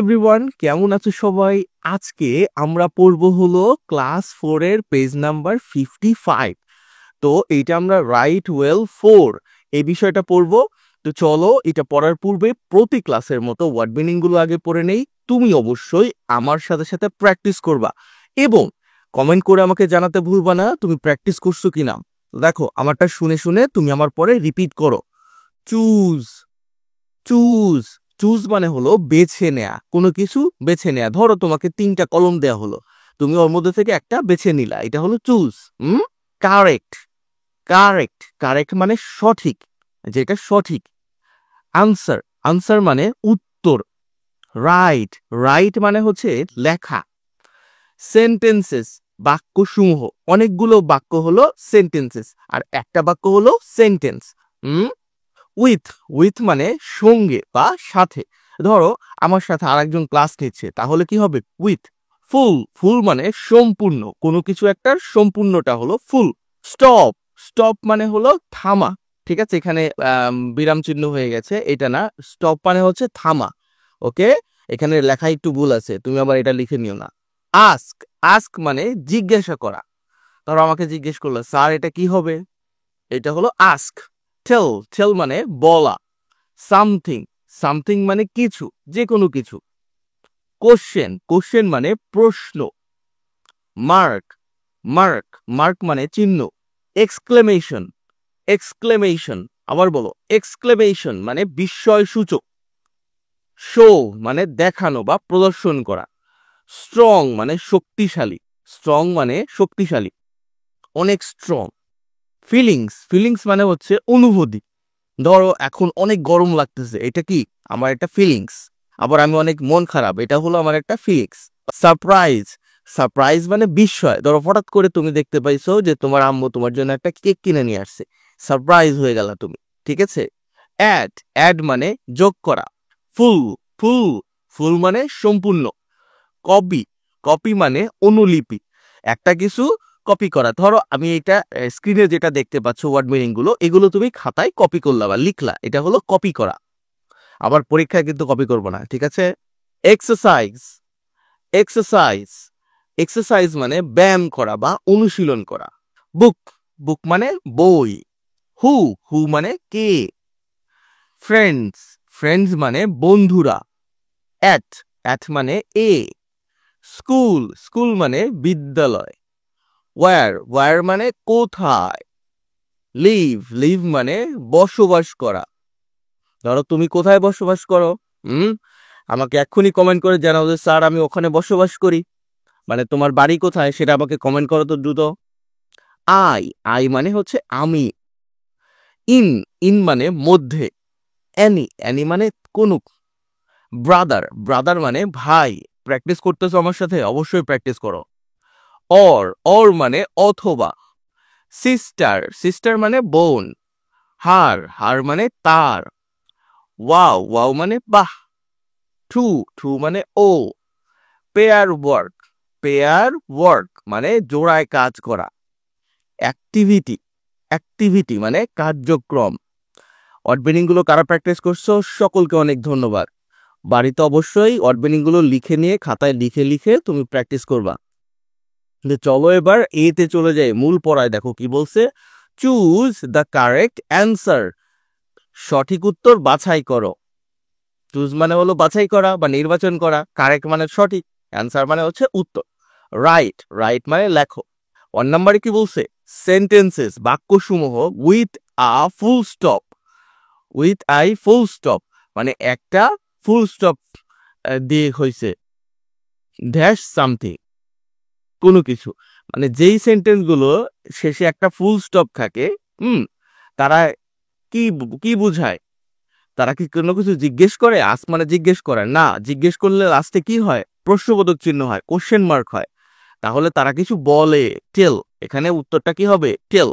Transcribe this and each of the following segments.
Everyone, কেমন আছো সবাই? আজকে আমরা পড়বো হলো ক্লাস 4 এর পেজ নাম্বার 55। তো এইটা আমরা রাইট ওয়েল 4 এই বিষয়টা পড়বো। তো চলো, এটা পড়ার পূর্বে প্রতি ক্লাসের মতো ওয়ার্ড মিনিং গুলো আগে পড়ে নেই। তুমি অবশ্যই আমার সাথে সাথে প্র্যাকটিস করবা এবং কমেন্ট করে আমাকে জানাতে ভুলবা না তুমি প্র্যাকটিস করছো কিনা। দেখো, আমারটা শুনে শুনে তুমি আমার পরে রিপিট করো। Choose, choose. চুজ মানে হলো বেছে নেয়া, কোনো কিছু বেছে নেয়া। ধরো তোমাকে 3টা কলম দেয়া হলো, তুমি ওর মধ্যে থেকে একটা বেছে নিলা, এটা হলো চুজ। কারেক্ট, কারেক্ট, কারেক্ট মানে সঠিক, যেটা সঠিক। আনসার, আনসার মানে উত্তর। রাইট, রাইট মানে হচ্ছে লেখা। সেন্টেন্সেস, বাক্যসমূহ। অনেকগুলো বাক্য হলো সেন্টেন্সেস, আর একটা বাক্য হলো সেন্টেন্স। উইথ, উইথ মানে সঙ্গে বা সাথে। ধরো আমার সাথে আরেকজন ক্লাস নিচ্ছে, তাহলে কি হবে? উইথ। ফুল, ফুল মানে সম্পূর্ণ, কোনো কিছু একটা সম্পূর্ণটা হলো ফুল। স্টপ, স্টপ মানে হলো থামা। ঠিক আছে, এখানে বিরাম চিহ্ন হয়ে গেছে, এটা না। স্টপ মানে হচ্ছে থামা। ওকে, এখানে লেখা একটু ভুল আছে, তুমি আবার এটা লিখে নিও না। আস্ক, আস্ক মানে জিজ্ঞাসা করা। ধরো আমাকে জিজ্ঞেস করলো, স্যার এটা কি হবে? এটা হলো আস্ক। টেল, টেল মানে বলা। সামথিং, সামথিং মানে কিছু, যে কোনো কিছু। কোশ্চেন, কোশ্চেন মানে প্রশ্ন। মার্ক, মার্ক, মার্ক মানে চিহ্ন। এক্সক্লেমেশন, এক্সক্লেমেশন, আবার বলো, এক্সক্লেমেশন মানে বিস্ময় সূচক। শো মানে দেখানো বা প্রদর্শন করা। স্ট্রং মানে শক্তিশালী, স্ট্রং মানে শক্তিশালী, অনেক স্ট্রং। ফিলিংস, ফিলিংস মানে হচ্ছে অনুভূতি। ধরো এখন অনেক গরম লাগতেছে, এটা কি? আমার একটা ফিলিংস। আবার আমি অনেক মন খারাপ, এটা হলো আমার একটা ফিলিংস। সারপ্রাইজ, সারপ্রাইজ মানে বিস্ময়। ধরো হঠাৎ করে তুমি দেখতে পাইছো যে তোমার আম্মু তোমার জন্য একটা কেক কিনে নিয়ে আসছে, সারপ্রাইজ হয়ে গেল তুমি। ঠিক আছে। অ্যাড, অ্যাড মানে যোগ করা। ফুল, ফুল, ফুল মানে সম্পূর্ণ। কপি, কপি মানে অনুলিপি, একটা কিছু কপি করা। ধরো আমি এটা স্ক্রিনে যেটা দেখতে পাচ্ছ ওয়ার্ড মিনিং গুলো, এগুলো তুমি খাতায় কপি করলা বা লিখলা, এটা হলো কপি করা। আবার পরীক্ষায় কিন্তু কপি করবো না, ঠিক আছে। এক্সারসাইজ, এক্সারসাইজ, এক্সারসাইজ মানে ব্যায়াম করা বা অনুশীলন করা। বুক, বুক মানে বই। হু, হু মানে কে। ফ্রেন্ডস, ফ্রেন্ডস মানে বন্ধুরা। অ্যাট, অ্যাট মানে এ। স্কুল, স্কুল মানে বিদ্যালয়। ওয়্যার, ওয়্যার মানে কোথায়। লিভ, লিভ মানে বসবাস করা। ধরো তুমি কোথায় বসবাস করো? আমাকে এক্ষুনি কমেন্ট করে জানাও যে স্যার আমি ওখানে বসবাস করি। মানে তোমার বাড়ি কোথায় সেটা আমাকে কমেন্ট করো তো দ্রুত। আই, আই মানে হচ্ছে আমি। ইন, ইন মানে মধ্যে। অ্যানি, অ্যানি মানে কোন। ব্রাদার, ব্রাদার মানে ভাই। প্র্যাকটিস করতেছো আমার সাথে? অবশ্যই প্র্যাকটিস করো। অর মানে অথবা। সিস্টার, সিস্টার মানে বোন। হার, হার মানে তার। ওয়াও, ওয়াও মানে বাহ। টু, টু মানে ও। পেয়ার ওয়ার্ক, পেয়ার ওয়ার্ক মানে জোড়ায় কাজ করা। অ্যাক্টিভিটি, অ্যাক্টিভিটি মানে কার্যক্রম। ওয়ার্ড মিনিং গুলো কারা প্র্যাকটিস করছো সকলকে অনেক ধন্যবাদ। বাড়িতে অবশ্যই ওয়ার্ড মিনিং গুলো লিখে নিয়ে খাতায় লিখে লিখে তুমি প্র্যাকটিস করবা। চলো এবার এতে চলে যাই, মূল পড়ায়। দেখো কি বলছে, চুজ দ্য কারেক্ট অ্যান্সার। সঠিক উত্তর বাছাই করো। চুজ মানে হলো বাছাই করা বা নির্বাচন করা, কারেক্ট মানে সঠিক, অ্যান্সার মানে হচ্ছে উত্তর। রাইট, রাইট মানে লেখো। 1 নম্বরে কি বলছে? সেন্টেন্সেস, বাক্যসমূহ with a full stop, with a full stop মানে একটা ফুল স্টপ দিয়ে হয়েছে। ড্যাশ সামথিং, কোনো কিছু। মানে যেই সেন্টেন্স গুলো শেষে একটা ফুল স্টপ থাকে, তারা কি কি বুঝায়? তারা কি কোনো কিছু জিজ্ঞেস করে? আস মানে জিজ্ঞেস করে না, জিজ্ঞেস করলে লাস্টে কি হয়? প্রশ্নবোধক চিহ্ন হয়, কোশ্চেন মার্ক হয়। তাহলে তারা কিছু বলে, টেল। এখানে উত্তরটা কি হবে? টেল।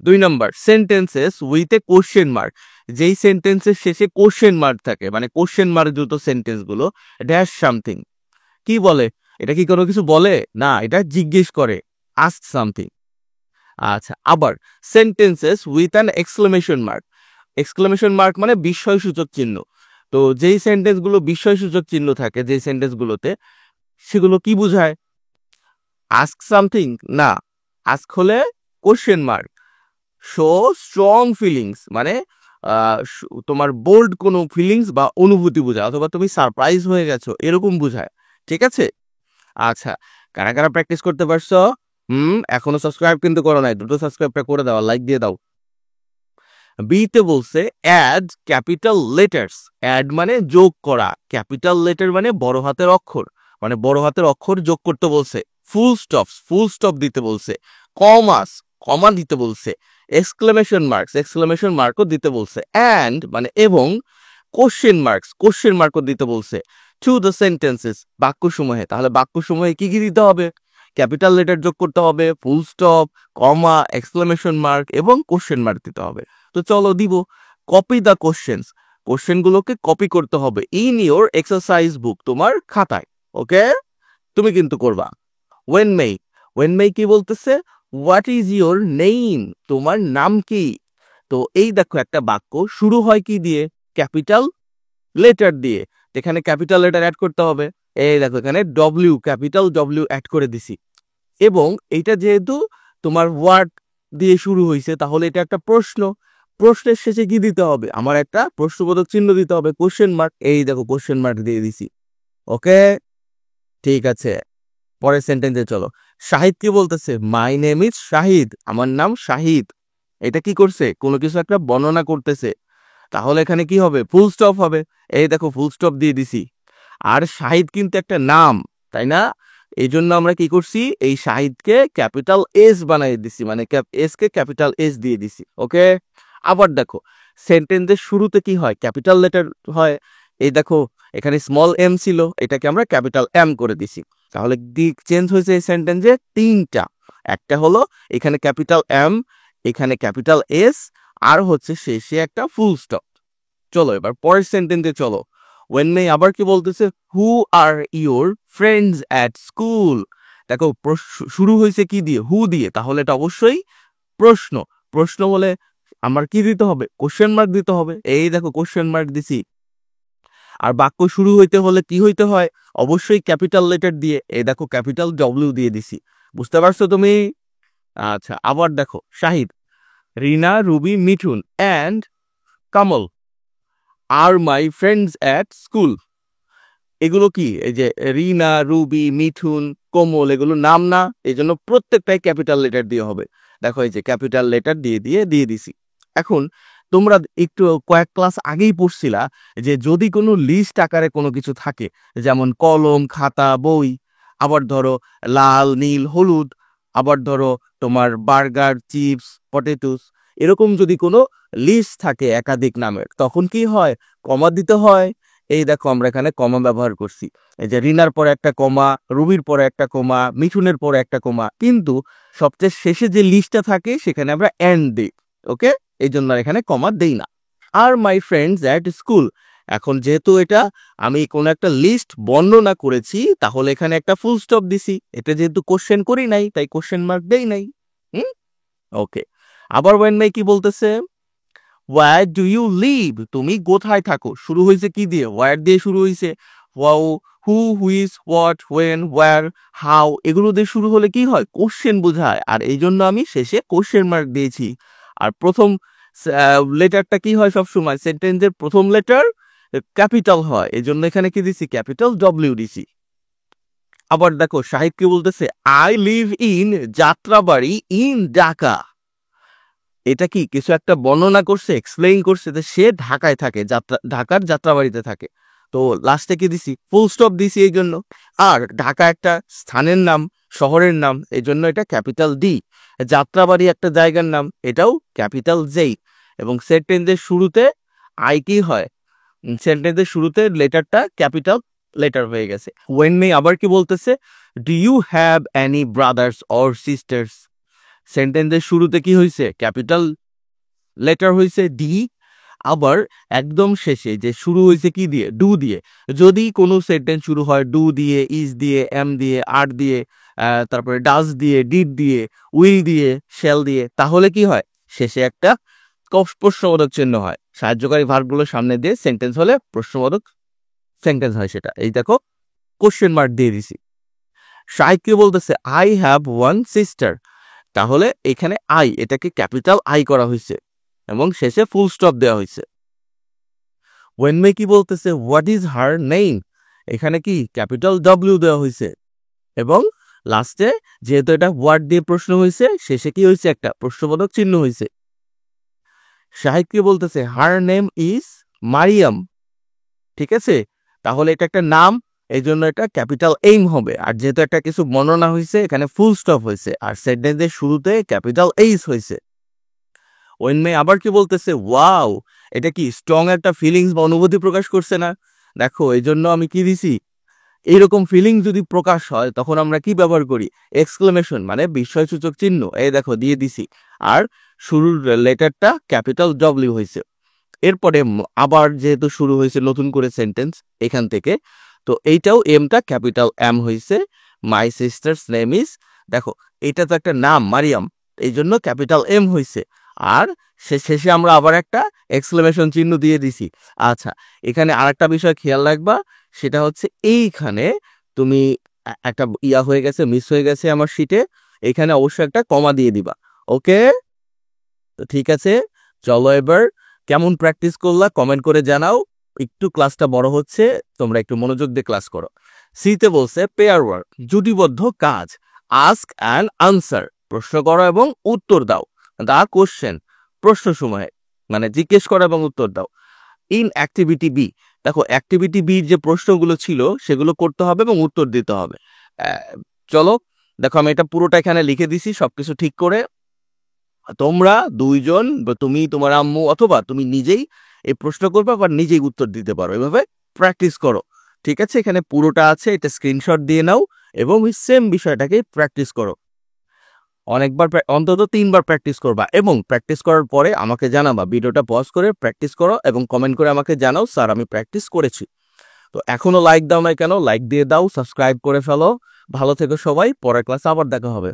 2 নম্বর, sentences with a question mark. যেই সেন্টেন্সের শেষে কোশ্চেন মার্ক থাকে, মানে কোশ্চেন মার্ক যুক্ত সেন্টেন্স গুলো। ড্যাশ সামথিং, কি বলে? এটা কি কোনো কিছু বলে? না, এটা জিজ্ঞেস করে, আস্ক সামথিং। আচ্ছা, আবার sentences with an exclamation mark. Exclamation mark মানে বিস্ময়সূচক চিহ্ন। তো যেই সেন্টেন্সগুলো বিস্ময়সূচক চিহ্ন থাকে যেই সেন্টেন্সগুলোতে, সেগুলো কি বোঝায়? আস্ক সামথিং না, আস্ক হলে question mark. Show strong feelings মানে তোমার বোল্ড কোনো ফিলিংস বা অনুভূতি বোঝায়, অথবা তুমি সারপ্রাইজ হয়ে গেছো এরকম বোঝায়। ঠিক আছে? আচ্ছা, কারা কারা প্র্যাকটিস করতে পারছো? এখনো সাবস্ক্রাইব কিন্তু করো নাই, দ্রুত সাবস্ক্রাইবটা করে দাও, লাইক দিয়ে দাও। বিতে বলছে অ্যাড ক্যাপিটাল লেটার্স। অ্যাড মানে যোগ করা, ক্যাপিটাল লেটার মানে বড় হাতের অক্ষর, মানে বড় হাতের অক্ষর যোগ করতে বলছে। ফুল স্টপ দিতে বলছে। কমাস, কমা দিতে বলছে। এক্সক্লেমেশন মার্কও দিতে বলছে। অ্যান্ড মানে এবং কোশ্চেন মার্কও দিতে বলছে। টু দ্য সেন্টেন্সেস বাক্যসমূহে, তাহলে বাক্যসমূহে কি কি দিতে হবে? ক্যাপিটাল লেটার যোগ করতে হবে, ফুল স্টপ, কমা, এক্সক্লেমেশন মার্ক এবং কোশ্চেন মার্ক দিতে হবে। তো চলো দিব। কপি দ্য কোশ্চেনগুলোকে কপি করতে হবে ইন ইওর এক্সারসাইজ বুক, তোমার খাতায়। ওকে, তুমি কিন্তু করবা। ওয়েন মেই কি বলতেছে? হোয়াট ইজ ইওর নেইম, তোমার নাম কি? তো এই দেখো একটা বাক্য শুরু হয় কি দিয়ে? ক্যাপিটাল লেটার দিয়ে। এখানে ক্যাপিটাল লেটার অ্যাড করতে হবে। এই দেখো এখানে ক্যাপিটাল ডব্লিউ অ্যাড করে দিছি। এবং এইটা যেহেতু তোমার ওয়ার্ড দিয়ে শুরু হয়েছে, তাহলে এটা একটা প্রশ্ন। প্রশ্নের শেষে কি দিতে হবে? আমার একটা প্রশ্নবোধক চিহ্ন দিতে হবে, কোশ্চেন মার্ক। এই দেখো কোশ্চেন মার্ক দিয়ে দিছি। ওকে, ঠিক আছে, পরের সেন্টেন্সে চলো। শাহিদ কি বলতেছে? মাই নেম ইজ শাহিদ, আমার নাম শাহিদ। এটা কি করছে? কোনো কিছু একটা বর্ণনা করতেছে, তাহলে এখানে কি হবে? ফুল স্টপ হবে। এই দেখো ফুল স্টপ দিয়ে দিছি। আর শাহিদ কিন্তু একটা নাম, তাই না? এই জন্য আমরা কি করছি? এই শাহিদকে ক্যাপিটাল এস বানাই দিছি, মানে এস কে ক্যাপিটাল এস দিয়ে দিছি। ওকে, আবার দেখো সেন্টেন্সের শুরুতে কি হয়? ক্যাপিটাল লেটার হয়। এই দেখো এখানে স্মল এম ছিল, এটাকে আমরা ক্যাপিটাল এম করে দিছি। তাহলে দিক চেঞ্জ হয়েছে এই সেন্টেন্সে তিনটা। একটা হলো এখানে ক্যাপিটাল এম, এখানে ক্যাপিটাল এস, আর হচ্ছে শেষে একটা ফুল স্টপ। চলো এবার পরের সেন্টেন্সে চলো। ওয়েন মে আবার কি বলতেছে? হু আর ইউর ফ্রেন্ডস অ্যাট স্কুল। দেখো শুরু হয়েছে কি দিয়ে? হু দিয়ে, তাহলে এটা অবশ্যই প্রশ্ন। প্রশ্ন বলে আমার কি দিতে হবে? কোশ্চেন মার্ক দিতে হবে। এই দেখো কোশ্চেন মার্ক দিছি। আর বাক্য শুরু হইতে হলে কি হইতে হয়? অবশ্যই ক্যাপিটাল লেটার দিয়ে। এই দেখো ক্যাপিটাল ডব্লিউ দিয়ে দিছি। বুঝতে পারছো তুমি? আচ্ছা, আবার দেখো Shahid, Rina, Ruby, Mithun and Kamal are my friends at school. এগুলো কি? এই যে রিনা, রুবি, মিঠুন, কোমল, এগুলো নাম না, এই জন্য প্রত্যেকটাই ক্যাপিটাল লেটার দিয়ে হবে। দেখো এই যে ক্যাপিটাল লেটার দিয়ে দিছি। এখন তোমরা একটু কয়েক ক্লাস আগেই পড়ছিলা যে যদি কোনো লিস্ট আকারে কোনো কিছু থাকে, যেমন কলম, খাতা, বই, আবার ধরো লাল, নীল, হলুদ, আবার ধরো তোমার বার্গার, চিপস, পটেটোস, এরকম যদি কোনো লিস্ট থাকে একাধিক নামের, তখন কি হয়? কমা দিতে হয়। এই দেখো আমরা এখানে কমা ব্যবহার করছি। এই যে রিনার পরে একটা কমা, রুবির পরে একটা কমা, মিঠুনের পরে একটা কমা, কিন্তু সবচেয়ে শেষে যে লিস্টটা থাকে সেখানে আমরা এন্ড দিই। ওকে, এই জন্য এখানে কমা দেই না। আর মাই ফ্রেন্ডস অ্যাট স্কুল, এখন যেহেতু এটা আমি কোনো একটা লিস্ট বর্ণনা করেছি, তাহলে এখানে একটা ফুল স্টপ দিছি। এটা যেহেতু কোশ্চেন করি নাই, তাই কোশ্চেন মার্ক দেই নাই। ওকে, আবার ওয়েন মাই কি বলতেছে? ওয়ার ডু ইউ লিভ, তুমি কোথায় থাকো। শুরু হয়েছে কি দিয়ে? ওয়ার দিয়ে শুরু হয়েছে। Wow, who, whose, what, when, where, how, এগুলো দিয়ে শুরু হলে কি হয়? কোশ্চেন বোঝায়, আর এই জন্য আমি শেষে কোশ্চেন মার্ক দিয়েছি। আর প্রথম লেটারটা কি হয়? সবসময় সেন্টেন্সের প্রথম লেটার ক্যাপিটাল হয়, এই জন্য এখানে কি দিছি? ক্যাপিটাল ডব্লিউ দিছি। আবার দেখো শাহিদ কি বলতেছে? I live in Jatrabari in Dhaka. এটা কি কিছু একটা বর্ণনা করছে, এক্সপ্লেইন করছে যে সে ঢাকায় থাকে, ঢাকার যাত্রাবাড়িতে থাকে। তো লাস্টে কি দিছি? ফুল স্টপ দিছি এই জন্য। আর ঢাকা একটা স্থানের নাম, শহরের নাম, এই জন্য এটা ক্যাপিটাল ডি। যাত্রাবাড়ি একটা জায়গার নাম, এটাও ক্যাপিটাল জেই। এবং সেন্টেন্সের শুরুতে আই কি হয়? সেন্টেন্সের শুরুতে লেটারটা ক্যাপিটাল লেটার হয়ে গেছে। ওয়েন মে আবার কি বলতেছে? Do you have any brothers or sisters. সেন্টেন্সের শুরুতে কি হয়েছে? ক্যাপিটাল লেটার হয়েছে ডি। আবার একদম শেষে যে শুরু হয়েছে কি দিয়ে? ডু দিয়ে। যদি কোনো সেন্টেন্স শুরু হয় ডু দিয়ে, ইজ দিয়ে, এম দিয়ে, আর দিয়ে, তারপরে ডাজ দিয়ে, ডিড দিয়ে, উইল দিয়ে, শ্যাল দিয়ে, তাহলে কি হয়? শেষে একটা প্রশ্নবোধক চিহ্ন হয়। সাহায্যকারী ভার্বগুলো সামনে দিয়ে সেন্টেন্স হলে প্রশ্নবোধক সেন্টেন্স হয় সেটা। এই দেখো কোশ্চেন মার্ক দিয়ে দিছি। শাহিদ কি বলতেছে আই হ্যাভ ওয়ান সিস্টার, তাহলে এখানে আই এটাকে ক্যাপিটাল আই করা হয়েছে এবং শেষে ফুল স্টপ দেওয়া হয়েছে। ওয়েনমে কি বলতেছে হোয়াট ইজ হার নেম, এখানে কি ক্যাপিটাল ডব্লিউ দেওয়া হয়েছে এবং লাস্টে যেহেতু এটা হোয়াট দিয়ে প্রশ্ন হয়েছে শেষে কি হয়েছে একটা প্রশ্নবোধক চিহ্ন হয়েছে। শাহিদ কি বলতেছে হার নেম ইজ মারিয়াম, ঠিক আছে, তাহলে এটা একটা নাম এই জন্য এটা ক্যাপিটাল এইম হবে। আর যেহেতু একটা কিছু বর্ণনা হয়েছে এখানে ফুল স্টপ হয়েছে আর সেন্টেন্সের শুরুতে ক্যাপিটাল এইচ হয়েছে। ওয়েনমে আবার কি বলতেছে ওয়াও, এটা কি স্ট্রং একটা ফিলিংস বা অনুভূতি প্রকাশ করছে না, দেখো এই জন্য আমি কি দিছি, এইরকম ফিলিং যদি প্রকাশ হয় তখন আমরা কি ব্যবহার করি এক্সক্লেমেশন মানে বিস্ময়সূচক চিহ্ন, এই দেখো দিয়ে দিছি। আর শুরুর লেটারটা ক্যাপিটাল ডব্লিউ হয়েছে। এরপরে আবার যেহেতু শুরু হয়েছে নতুন করে সেন্টেন্স এখান থেকে, তো এইটাও এমটা ক্যাপিটাল এম হয়েছে। মাই সিস্টার্স নেম ইজ, দেখো এটা তো একটা নাম মারিয়াম এই জন্য ক্যাপিটাল এম হয়েছে। আর শেষে আমরা আবার একটা এক্সক্লেমেশন চিহ্ন দিয়ে দিছি। আচ্ছা, এখানে আরেকটা বিষয় খেয়াল রাখবা, সেটা হচ্ছে এইখানে তুমি একটা ইয়া হয়ে গেছে, মিস হয়ে গেছে আমার শিটে, এখানে অবশ্যই একটা কমা দিয়ে দিবা। ওকে, তো ঠিক আছে, চলো এবার কেমন প্র্যাকটিস করলা কমেন্ট করে জানাও। একটু ক্লাসটা বড় হচ্ছে, তোমরা একটু মনোযোগ দিয়ে ক্লাস করো। সিতে বলছে পেয়ার ওয়ার্ক জুটিবদ্ধ কাজ, আস্ক অ্যান্ড আনসার প্রশ্ন করো এবং উত্তর দাও, দা কোশ্চেন প্রশ্ন সময়ে মানে জিজ্ঞেস করো এবং উত্তর দাও। ইন অ্যাক্টিভিটি বি, দেখো অ্যাক্টিভিটি বির যে প্রশ্নগুলো ছিল সেগুলো করতে হবে এবং উত্তর দিতে হবে। চলো দেখো আমি এটা পুরোটা এখানে লিখে দিছি সবকিছু ঠিক করে। তোমরা দুইজন বা তুমি তোমার আম্মু অথবা তুমি নিজেই এই প্রশ্ন করবে বা নিজেই উত্তর দিতে পারো, এভাবে প্র্যাকটিস করো। ঠিক আছে, এখানে পুরোটা আছে, এটা স্ক্রিনশট দিয়ে নাও এবং ওই সেম বিষয়টাকে প্র্যাকটিস করো। অনেকবার অন্তত 3বার প্র্যাকটিস করবা এবং প্র্যাকটিস করার পরে আমাকে জানাবা, ভিডিওটা পজ করে প্র্যাকটিস করো এবং কমেন্ট করে আমাকে জানাও স্যার আমি প্র্যাকটিস করেছি। তো এখনো লাইক দাও না কেন, লাইক দিয়ে দাও, সাবস্ক্রাইব করে ফেলো। ভালো থেকো সবাই, পরের ক্লাসে আবার দেখা হবে।